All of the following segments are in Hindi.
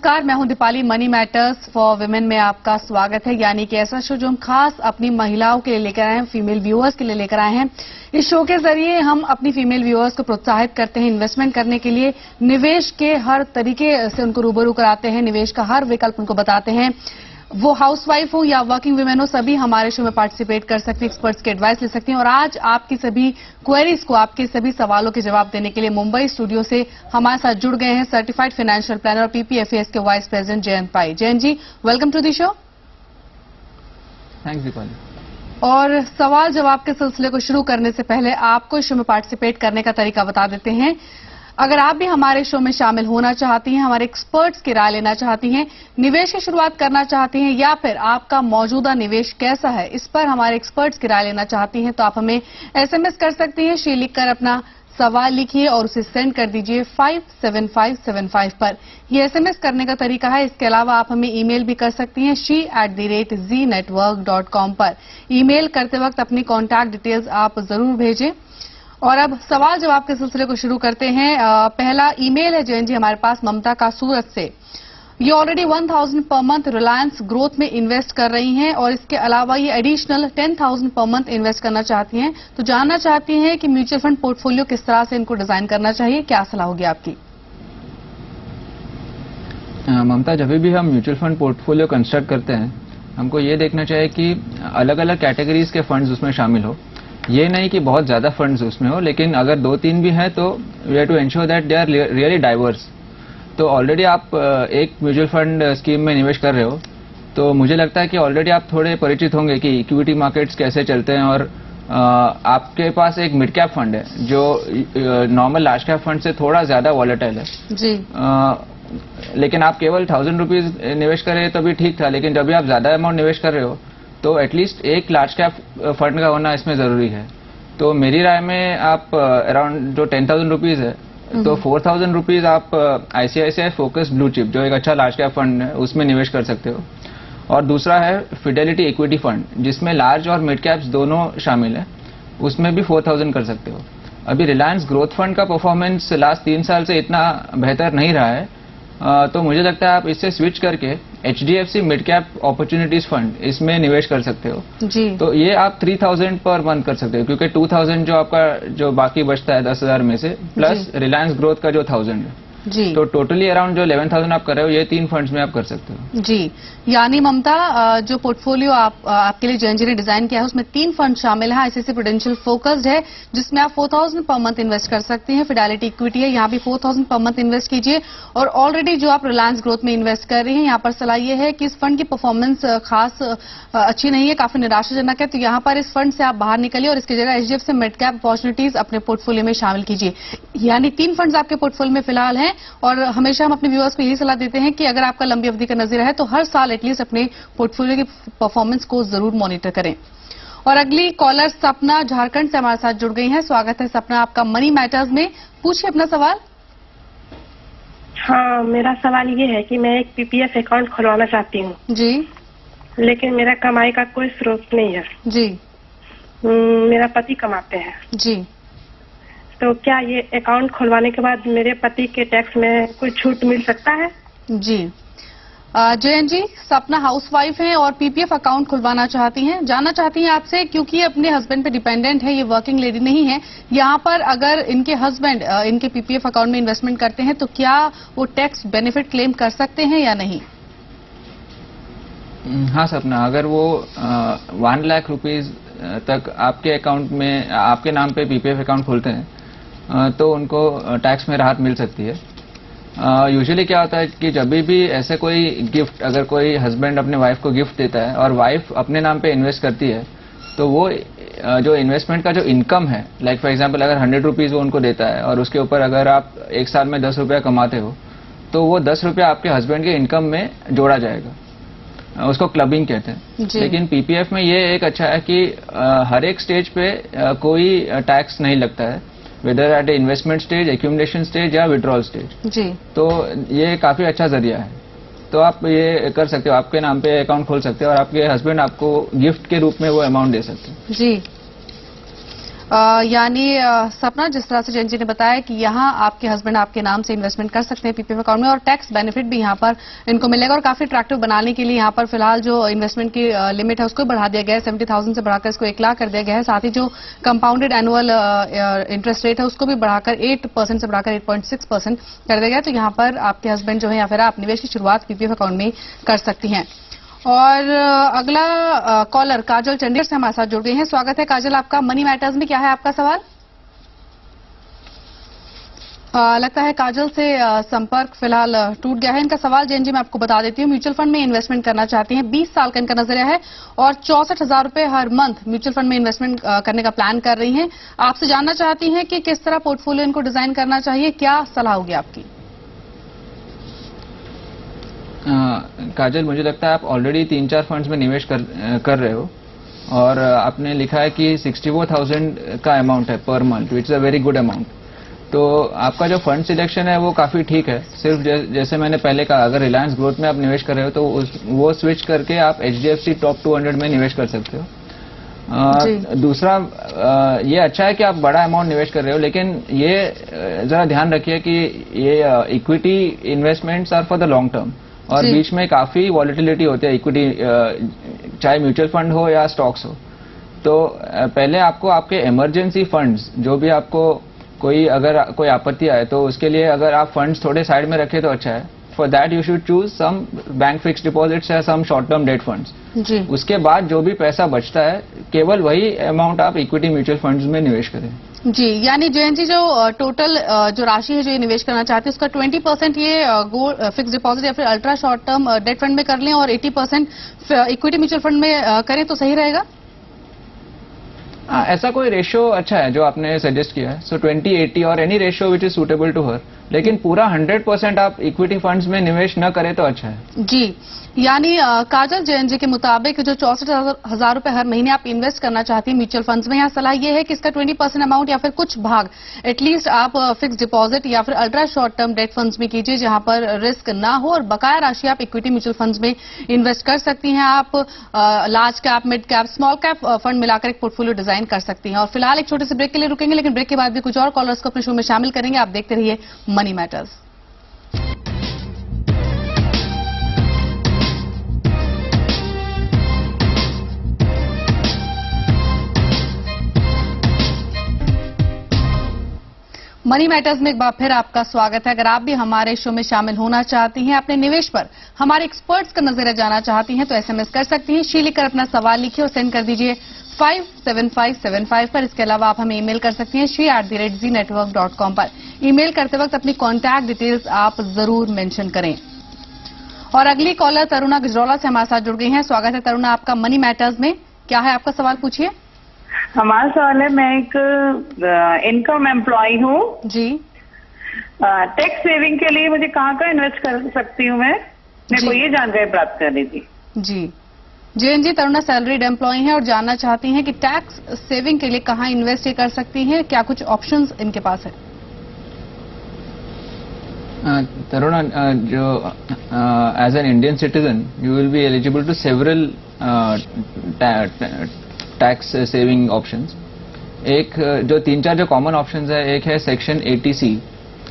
नमस्कार, मैं हूं Deepali. Money matters for women में आपका स्वागत है। यानी कि ऐसा शो जो हम खास अपनी महिलाओं के लिए लेकर आए हैं, फीमेल व्यूअर्स के लिए लेकर आए हैं। इस शो के जरिए हम अपनी फीमेल व्यूअर्स को प्रोत्साहित करते हैं इन्वेस्टमेंट करने के लिए, निवेश के हर तरीके से उनको रूबरू कराते हैं, निवेश का हर विकल्प उनको बताते हैं। वो हाउसवाइफ हो या वर्किंग वुमेन हो, सभी हमारे शो में पार्टिसिपेट कर सकते हैं, एक्सपर्ट्स की एडवाइस ले सकते हैं। और आज आपकी सभी क्वेरीज को, आपके सभी सवालों के जवाब देने के लिए मुंबई स्टूडियो से हमारे साथ जुड़ गए हैं सर्टिफाइड फाइनेंशियल प्लानर और पीपीएफएस के vice president Jayant Pai. Jayant ji, welcome to the show. Thanks Deepali. और सवाल जवाब के सिलसिले को शुरू करने से पहले आपको इस शो में पार्टिसिपेट करने का तरीका बता देते हैं। अगर आप भी हमारे शो में शामिल होना चाहती हैं, हमारे एक्सपर्ट्स की राय लेना चाहती हैं, निवेश की शुरुआत करना चाहती हैं, या फिर आपका मौजूदा निवेश कैसा है, इस पर हमारे एक्सपर्ट्स की राय लेना चाहती हैं, तो आप हमें एसएमएस कर सकती हैं। श्री लिखकर अपना सवाल लिखिए और उसे सेंड कर दीजिए 57575 पर। यह एसएमएस करने का तरीका है। इसके अलावा आप हमें ईमेल भी कर सकती हैं she@znetwork.com पर। ईमेल करते वक्त अपनी कॉन्टैक्ट डिटेल्स आप जरूर भेजें। और अब सवाल जवाब के सिलसिले को शुरू करते हैं। पहला ईमेल है जयंत जी हमारे पास ममता का सूरत से। ये already 1000 per month Reliance growth में इन्वेस्ट कर रही हैं और इसके अलावा ये एडिशनल 10,000 पर मंथ इन्वेस्ट करना चाहती हैं। तो जानना चाहती हैं कि म्यूचुअल फंड पोर्टफोलियो किस तरह से इनको डिजाइन करना चाहिए, क्या सलाह होगी आपकी? ममता, जब भी हम म्यूचुअल फंड पोर्टफोलियो कंस्ट्रक्ट करते हैं, हमको ये देखना चाहिए कि अलग अलग कैटेगरीज के फंड्स उसमें शामिल हो। ये नहीं कि बहुत ज्यादा फंड्स उसमें हो, लेकिन अगर 2-3 भी हैं तो we have to ensure that they are really diverse. तो ऑलरेडी आप एक म्यूचुअल फंड स्कीम में निवेश कर रहे हो, तो मुझे लगता है कि ऑलरेडी आप थोड़े परिचित होंगे कि इक्विटी मार्केट्स कैसे चलते हैं। और आपके पास एक मिड कैप फंड है जो नॉर्मल लार्ज कैप फंड से थोड़ा ज्यादा वॉलेटाइल है जी। लेकिन आप केवल 1000 रुपीज निवेश कर रहे हैं तो भी ठीक था, लेकिन जब भी आप ज्यादा अमाउंट निवेश कर रहे हो तो एटलीस्ट एक लार्ज कैप फंड का होना इसमें जरूरी है। तो मेरी राय में आप अराउंड जो 10,000 रुपीज है, तो 4,000 रुपीज आप आईसीआईसीआई फोकस ब्लू चिप, जो एक अच्छा लार्ज कैप फंड है, उसमें निवेश कर सकते हो। और दूसरा है फिडेलिटी इक्विटी फंड, जिसमें लार्ज और मिड कैप्स दोनों शामिल है, उसमें भी 4,000 कर सकते हो। अभी रिलायंस ग्रोथ फंड का परफॉर्मेंस लास्ट 3 साल से इतना बेहतर नहीं रहा है, तो मुझे लगता है आप इससे स्विच करके HDFC mid cap opportunities fund, इसमें निवेश कर सकते हो जी। तो ये आप 3,000 पर मंथ कर सकते हो, क्योंकि 2,000 जो आपका जो बाकी बचता है 10,000 में से, प्लस रिलायंस ग्रोथ का जो 1,000 है जी। तो टोटली अराउंड जो 11,000 आप कर रहे हो, ये 3 फंड्स में आप कर सकते हो जी। यानी ममता, जो पोर्टफोलियो आपके लिए जयंत जी ने डिजाइन किया है, उसमें 3 फंड शामिल है। आईसीआईसीआई प्रूडेंशियल फोकस्ड है, जिसमें आप 4,000 पर मंथ इन्वेस्ट कर सकते हैं। फिडेलिटी इक्विटी है, यहाँ भी 4,000 पर मंथ इन्वेस्ट कीजिए। और ऑलरेडी जो आप रिलायंस ग्रोथ में इन्वेस्ट कर रहे हैं, यहाँ पर सलाह ये है कि इस फंड की परफॉर्मेंस खास अच्छी नहीं है, काफी निराशाजनक है। तो यहाँ पर इस फंड से आप बाहर निकलिए और इसकी जगह एचडीएफसी मिड कैप अपॉर्चुनिटीज अपने पोर्टफोलियो में शामिल कीजिए। यानी 3 फंड्स आपके पोर्टफोलियो में फिलहाल हैं। और हमेशा हम अपने व्यूअर्स को यही सलाह देते हैं कि अगर आपका लंबी अवधि का नजरिया है तो हर साल एटलीस्ट अपने पोर्टफोलियो की परफॉर्मेंस को जरूर मॉनिटर करें। और अगली कॉलर सपना झारखंड से हमारे साथ जुड़ गई हैं। स्वागत है सपना आपका मनी मैटर्स में। पूछिए अपना सवाल। हाँ, मेरा सवाल ये है कि मैं एक पीपीएफ अकाउंट खुलवाना चाहती हूँ जी, लेकिन मेरा कमाई का कोई स्रोत नहीं है जी। मेरा पति कमाते हैं जी। तो क्या ये अकाउंट खुलवाने के बाद मेरे पति के टैक्स में कोई छूट मिल सकता है? जी। जयंत जी, सपना हाउसवाइफ हैं और पीपीएफ अकाउंट खुलवाना चाहती हैं। जानना चाहती हैं आपसे, क्योंकि अपने हस्बैंड पे डिपेंडेंट है, ये वर्किंग लेडी नहीं है। यहाँ पर अगर इनके हस्बैंड इनके पीपीएफ अकाउंट में इन्वेस्टमेंट करते हैं तो क्या वो टैक्स बेनिफिट क्लेम कर सकते हैं या नहीं? हाँ सपना, अगर वो 1 लाख रुपीज तक आपके अकाउंट में, आपके नाम पे पीपीएफ अकाउंट खोलते हैं, तो उनको टैक्स में राहत मिल सकती है। यूजुअली क्या होता है कि जब भी ऐसे कोई गिफ्ट, अगर कोई हस्बैंड अपने वाइफ को गिफ्ट देता है और वाइफ अपने नाम पे इन्वेस्ट करती है, तो वो जो इन्वेस्टमेंट का जो इनकम है, लाइक फॉर एग्जांपल अगर 100 रुपीज वो उनको देता है और उसके ऊपर अगर आप एक साल में 10 रुपया कमाते हो, तो वो 10 रुपया आपके हस्बैंड के इनकम में जोड़ा जाएगा। उसको क्लबिंग कहते हैं। लेकिन पीपीएफ में ये एक अच्छा है कि हर एक स्टेज पे कोई टैक्स नहीं लगता है, whether at investment stage, accumulation stage या विड्रॉल स्टेज जी। तो ये काफी अच्छा जरिया है। तो आप ये कर सकते हो, आपके नाम पे अकाउंट खोल सकते हो और आपके हस्बैंड आपको गिफ्ट के रूप में वो अमाउंट दे सकते हैं जी। यानी सपना, जिस तरह से जैन जी ने बताया कि यहाँ आपके हस्बैंड आपके नाम से इन्वेस्टमेंट कर सकते हैं पीपीएफ अकाउंट में और टैक्स बेनिफिट भी यहाँ पर इनको मिलेगा और काफी अट्रैक्टिव बनाने के लिए यहाँ पर फिलहाल जो इन्वेस्टमेंट की लिमिट है उसको बढ़ा दिया गया है। 70,000 से बढ़ाकर इसको 1 लाख कर दिया गया है। साथ ही जो कंपाउंडेड एनुअल इंटरेस्ट रेट है उसको भी बढ़ाकर 8% से बढ़ाकर 8.6% कर दिया गया है। तो यहाँ पर आपके हस्बैंड जो है या फिर आप निवेश की शुरुआत पीपीएफ अकाउंट में कर सकती हैं। और अगला कॉलर काजल चंडीगढ़ से हमारे साथ जुड़ गए हैं। स्वागत है काजल आपका। मनी मैटर्स में क्या है आपका सवाल? लगता है काजल से संपर्क फिलहाल टूट गया है। इनका सवाल जैन जी मैं आपको बता देती हूँ। म्यूचुअल फंड में इन्वेस्टमेंट करना चाहती हैं, 20 साल का इनका नजरिया है और 64,000 रुपए हर मंथ म्यूचुअल फंड में इन्वेस्टमेंट करने का प्लान कर रही हैं। आपसे जानना चाहती हैं कि किस तरह पोर्टफोलियो इनको डिजाइन करना चाहिए, क्या सलाह होगी आपकी? काजल, मुझे लगता है आप ऑलरेडी 3-4 फंड्स में निवेश कर रहे हो और आपने लिखा है कि 64,000 का अमाउंट है per month, which is a very good amount. तो आपका जो फंड सिलेक्शन है वो काफी ठीक है। सिर्फ जैसे मैंने पहले कहा, अगर रिलायंस ग्रोथ में आप निवेश कर रहे हो तो वो स्विच करके आप HDFC टॉप 200 में निवेश कर सकते हो। दूसरा, ये अच्छा है कि आप बड़ा अमाउंट निवेश कर रहे हो, लेकिन ये जरा ध्यान रखिए कि ये equity investments are for the long term और बीच में काफी वॉलिटिलिटी होती है इक्विटी, चाहे म्यूचुअल फंड हो या स्टॉक्स हो। तो पहले आपको आपके इमरजेंसी फंड्स, जो भी आपको अगर कोई आपत्ति आए तो उसके लिए अगर आप फंड्स थोड़े साइड में रखें तो अच्छा है। For that you should choose some bank fixed deposits या some short term debt funds. उसके बाद जो भी पैसा बचता है केवल वही अमाउंट आप इक्विटी म्यूचुअल फंड्स में निवेश करें। जी, यानी जयंत जी जो टोटल जो राशि है जो ये निवेश करना चाहते हैं उसका 20% ये गोल्ड फिक्स डिपॉजिट या फिर ultra short term date fund में कर लें और 80% इक्विटी म्यूचुअल फंड में करें तो सही रहेगा? ऐसा कोई रेशियो अच्छा है जो आपने सजेस्ट किया है। सो 20-80 और any ratio which is suitable to her, लेकिन पूरा 100% आप इक्विटी फंड्स में निवेश न करें तो अच्छा है। जी, यानी काजल जैन जी के मुताबिक जो 64,000 रुपए हर महीने आप इन्वेस्ट करना चाहती हैं म्यूचुअल फंड्स में, यहाँ सलाह ये है कि इसका 20% अमाउंट या फिर कुछ भाग एटलीस्ट आप फिक्स डिपॉजिट या फिर ultra short term debt funds में कीजिए जहां पर रिस्क ना हो और बकाया राशि आप इक्विटी म्यूचुअल फंड्स में इन्वेस्ट कर सकती हैं। आप large cap, mid cap, small cap fund मिलाकर एक पोर्टफोलियो डिजाइन कर सकती हैं। और फिलहाल एक छोटे से ब्रेक के लिए रुकेंगे, लेकिन ब्रेक के बाद भी कुछ और कॉलर्स को अपने शो में शामिल करेंगे। आप देखते रहिए मनी मैटर्स। मनी मैटर्स में एक बार फिर आपका स्वागत है। अगर आप भी हमारे शो में शामिल होना चाहती हैं, अपने निवेश पर हमारे एक्सपर्ट्स का नजरिया जानना चाहती हैं तो SMS कर सकती हैं। शी लिखकर अपना सवाल लिखिए और सेंड कर दीजिए 57575 पर। इसके अलावा आप हमें ईमेल कर सकती हैं she@zenetwork.com पर। ईमेल करते वक्त अपनी कॉन्टैक्ट डिटेल्स आप जरूर मेंशन करें। और अगली कॉलर तरुणा गुजरौला से हमारे साथ जुड़ गई हैं। स्वागत है तरुणा आपका मनी मैटर्स में। क्या है आपका सवाल, पूछिए। हमारा सवाल है, मैं एक इनकम एम्प्लॉय हूँ जी। टैक्स सेविंग के लिए मुझे कहाँ इन्वेस्ट कर सकती हूँ मैं? मेरे को ये जानकारी प्राप्त करनी थी। जी जैन जी, तरुणा सैलरीड एम्प्लॉय हैं और जानना चाहती हैं कि टैक्स सेविंग के लिए कहाँ इन्वेस्ट कर सकती हैं, क्या कुछ ऑप्शंस इनके पास है? तरुणा, जो as an Indian citizen you will be eligible to several tax saving options. एक जो 3-4 जो कॉमन ऑप्शंस है, एक है सेक्शन 80C।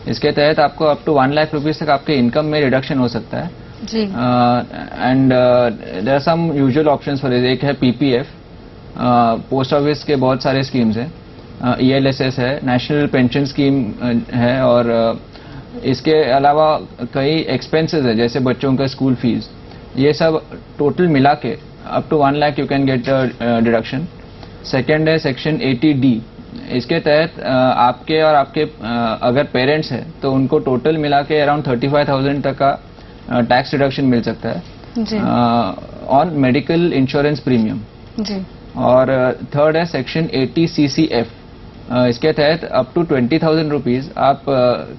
इसके तहत आपको अप टू 1 लाख रुपीज तक आपके इनकम में रिडक्शन हो सकता है जी। And there are some usual options for. एक है PPF, पोस्ट ऑफिस के बहुत सारे स्कीम्स हैं, ELSS है, नेशनल पेंशन स्कीम है और इसके अलावा कई एक्सपेंसेस है जैसे बच्चों का स्कूल फीस। ये सब टोटल मिला के up to 1 lakh you can get deduction. Second है सेक्शन 80D। इसके तहत आपके और आपके अगर पेरेंट्स हैं तो उनको टोटल मिला के अराउंड 35,000 तक का टैक्स रिडक्शन मिल सकता है ऑन मेडिकल इंश्योरेंस प्रीमियम जी। और थर्ड है सेक्शन 80CCF। इसके तहत अप टू 20,000 रुपीज आप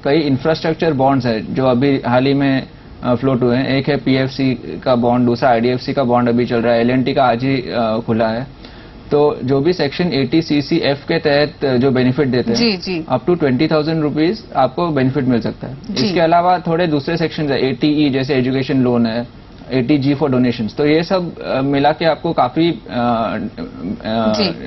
कई इंफ्रास्ट्रक्चर बॉन्ड्स है जो अभी हाल ही में फ्लोट हुए हैं। एक है PFC का बॉन्ड, दूसरा IDFC का बॉन्ड अभी चल रहा है, LNT का आज ही खुला है। तो जो भी सेक्शन 80CCF के तहत जो बेनिफिट देते हैं अप टू 20,000 रुपीज आपको बेनिफिट मिल सकता है। इसके अलावा थोड़े दूसरे सेक्शन है, ATE जैसे एजुकेशन लोन है, 80G फॉर डोनेशंस। तो ये सब मिला के आपको काफी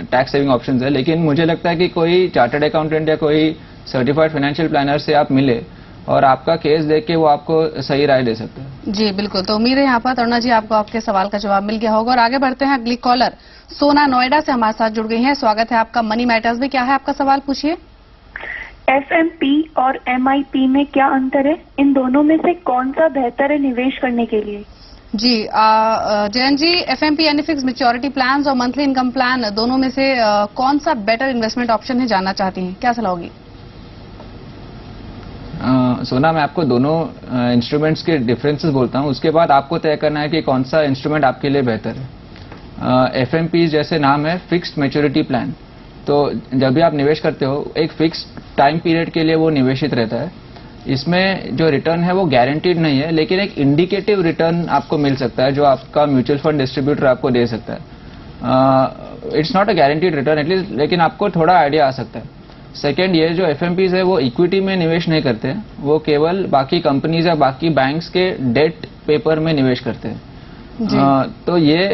टैक्स सेविंग ऑप्शंस है। लेकिन मुझे लगता है कि कोई चार्टर्ड अकाउंटेंट या कोई सर्टिफाइड फाइनेंशियल प्लानर से आप मिले और आपका केस देख के वो आपको सही राय दे सकते हैं। जी बिल्कुल। तो उम्मीद है यहाँ पर तरुणा जी आपको आपके सवाल का जवाब मिल गया होगा। और आगे बढ़ते हैं, अगली कॉलर सोना नोएडा से हमारे साथ जुड़ गई हैं। स्वागत है आपका मनी मैटर्स में। क्या है आपका सवाल, पूछिए। एफएमपी और एमआईपी में क्या अंतर है? इन दोनों में से कौन सा बेहतर है निवेश करने के लिए? जी जयंत जी, एफएमपी यानी फिक्स मैच्योरिटी प्लान और मंथली इनकम प्लान, दोनों में से कौन सा बेटर इन्वेस्टमेंट ऑप्शन है, जानना चाहती हैं, क्या सलाह होगी? सोना, मैं आपको दोनों इंस्ट्रूमेंट्स के डिफरेंसेस बोलता हूं, उसके बाद आपको तय करना है कि कौन सा इंस्ट्रूमेंट आपके लिए बेहतर है। एफएमपी जैसे नाम है, फिक्स्ड मैच्योरिटी प्लान, तो जब भी आप निवेश करते हो एक फिक्स टाइम पीरियड के लिए वो निवेशित रहता है। इसमें जो रिटर्न है वो गारंटीड नहीं है, लेकिन एक इंडिकेटिव रिटर्न आपको मिल सकता है जो आपका म्यूचुअल फंड डिस्ट्रीब्यूटर आपको दे सकता है। It's not a guaranteed return at least, लेकिन आपको थोड़ा आइडिया आ सकता है। सेकेंड, ये जो एफएमपीज है वो इक्विटी में निवेश नहीं करते हैं, वो केवल बाकी कंपनीज या बाकी बैंक्स के डेट पेपर में निवेश करते हैं। तो ये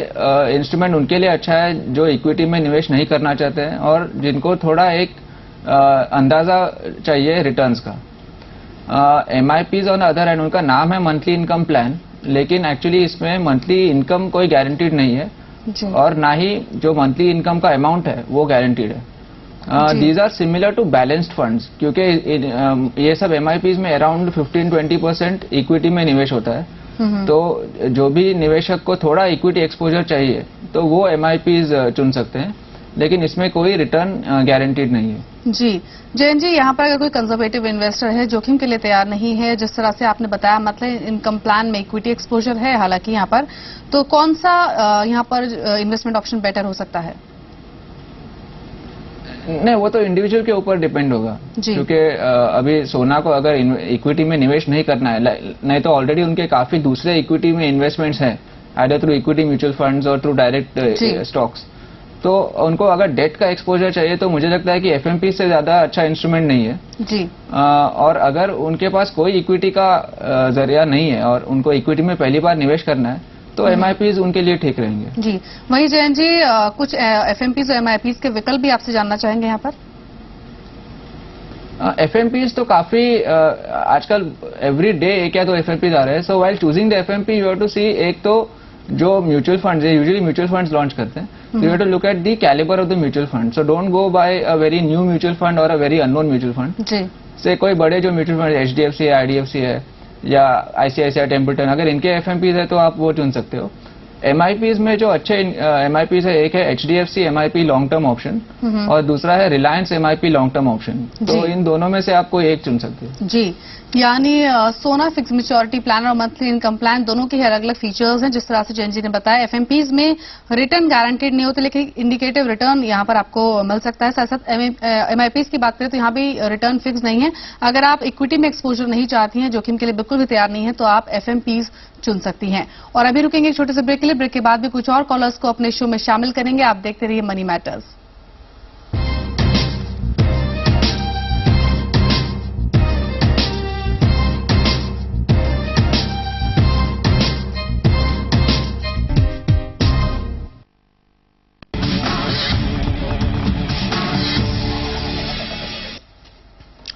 इंस्ट्रूमेंट उनके लिए अच्छा है जो इक्विटी में निवेश नहीं करना चाहते हैं और जिनको थोड़ा एक अंदाजा चाहिए रिटर्न्स का। एमआईपीज ऑन द अदर हैंड, उनका नाम है मंथली इनकम प्लान, लेकिन एक्चुअली इसमें मंथली इनकम कोई गारंटीड नहीं है और ना ही जो मंथली इनकम का अमाउंट है वो गारंटीड है। These are similar to balanced funds, क्योंकि ये सब एमआईपीज में अराउंड 15-20% इक्विटी में निवेश होता है। तो जो भी निवेशक को थोड़ा इक्विटी एक्सपोजर चाहिए तो वो एमआईपीज चुन सकते हैं, लेकिन इसमें कोई रिटर्न गारंटीड नहीं है। जी जयंत जी, यहाँ पर अगर कोई कंजर्वेटिव इन्वेस्टर है, जोखिम के लिए तैयार नहीं है, जिस तरह से आपने बताया मतलब इनकम प्लान में इक्विटी एक्सपोजर है हालांकि यहाँ पर, तो कौन सा यहाँ पर इन्वेस्टमेंट ऑप्शन बेटर हो सकता है? नहीं, वो तो इंडिविजुअल के ऊपर डिपेंड होगा, क्योंकि अभी सोना को अगर इक्विटी में निवेश नहीं करना है, नहीं तो ऑलरेडी उनके काफी दूसरे इक्विटी में इन्वेस्टमेंट्स हैं, either through equity mutual funds और थ्रू डायरेक्ट स्टॉक्स। तो उनको अगर डेट का एक्सपोजर चाहिए तो मुझे लगता है कि एफएमपी से ज्यादा अच्छा इंस्ट्रूमेंट नहीं है जी। और अगर उनके पास कोई इक्विटी का जरिया नहीं है और उनको इक्विटी में पहली बार निवेश करना है तो एमआईपीज उनके लिए ठीक रहेंगे। जी वही जयंत जी, कुछ एफएमपीज और एमआईपीज के विकल्प भी आपसे जानना चाहेंगे यहाँ पर। एफएमपीज तो काफी आजकल एवरी डे एक या दो एफएमपीज आ रहे हैं। So while choosing the FMP you have to see, एक तो जो म्यूचुअल फंड्स है, यूजुअली म्यूचुअल फंड्स लॉन्च करते हैं, so you have to look at the caliber of the mutual fund. So don't go by a very new mutual fund or a very unknown mutual fund. जी। से कोई बड़े जो म्यूचुअल फंड एचडीएफसी है, आईडीएफसी है या आईसीआईसीआई, टेम्पल्टन, अगर इनके एफएमपीज है तो आप वो चुन सकते हो। एमआईपीज में जो अच्छे एमआईपीज है, एक है HDFC MIP long term option और दूसरा है Reliance MIP long term option. तो इन दोनों में से आप कोई एक चुन सकते हैं। जी, यानी सोना फिक्स मैच्योरिटी प्लान और मंथली इनकम प्लान दोनों के अलग अलग फीचर्स हैं, जिस तरह से जयंत जी ने बताया। एफएमपीज में रिटर्न गारंटेड नहीं होते, लेकिन इंडिकेटिव रिटर्न यहाँ पर आपको मिल सकता है। साथ साथ एमआईपीज की बात करें तो यहाँ भी रिटर्न फिक्स नहीं है। अगर आप इक्विटी में एक्सपोजर नहीं चाहती हैं, जोखिम के लिए बिल्कुल भी तैयार नहीं है, तो आप एफएमपीज चुन सकती हैं। और अभी रुकेंगे एक छोटे से ब्रेक के लिए। ब्रेक के बाद भी कुछ और कॉलर्स को अपने शो में शामिल करेंगे। आप देखते रहिए मनी मैटर्स।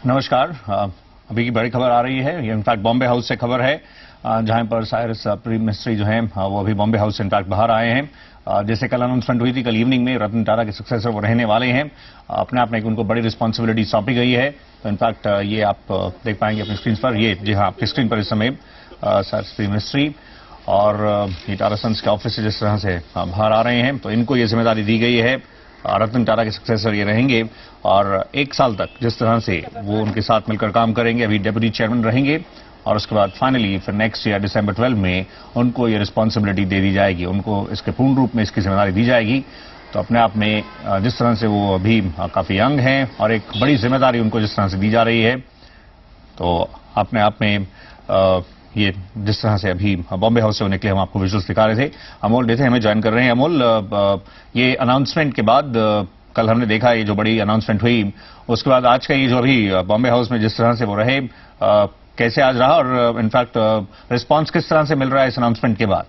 नमस्कार। अभी की बड़ी खबर आ रही है, ये इनफैक्ट बॉम्बे हाउस से खबर है, जहां पर साइरस प्रीम मिनिस्ट्री जो हैं वो अभी बॉम्बे हाउस से इनफैक्ट बाहर आए हैं। जैसे कल अनाउंसमेंट हुई थी, कल इवनिंग में रतन टाटा के सक्सेसर वो रहने वाले हैं। अपने आप में उनको बड़ी रिस्पॉन्सिबिलिटी सौंपी गई है। तो इनफैक्ट ये आप देख पाएंगे अपनी स्क्रीन पर, ये जी हाँ आपकी स्क्रीन पर इस समय साइरस प्रीम मिनिस्ट्री और ये टाटा सन्स के ऑफिस से जिस तरह से बाहर आ रहे हैं, तो इनको ये जिम्मेदारी दी गई है। रतन टाटा के सक्सेसर ये रहेंगे और 1 साल तक जिस तरह से वो उनके साथ मिलकर काम करेंगे, अभी डेप्यूटी चेयरमैन रहेंगे और उसके बाद फाइनली फिर नेक्स्ट ईयर दिसंबर 12 में उनको ये रिस्पॉन्सिबिलिटी दे दी जाएगी, उनको इसके पूर्ण रूप में इसकी जिम्मेदारी दी जाएगी। तो अपने आप में जिस तरह से वो अभी काफी यंग हैं और एक बड़ी जिम्मेदारी उनको जिस तरह से दी जा रही है, तो अपने आप में ये जिस तरह से अभी बॉम्बे हाउस से निकले, हम आपको विजुअल्स दिखा रहे थे। अमोल देते हमें ज्वाइन कर रहे हैं। अमोल, ये अनाउंसमेंट के बाद कल हमने देखा ये जो बड़ी अनाउंसमेंट हुई, उसके बाद आज का ये जो अभी बॉम्बे हाउस में जिस तरह से वो रहे, कैसे आज रहा और इनफैक्ट रिस्पांस किस तरह से मिल रहा है इस अनाउंसमेंट के बाद?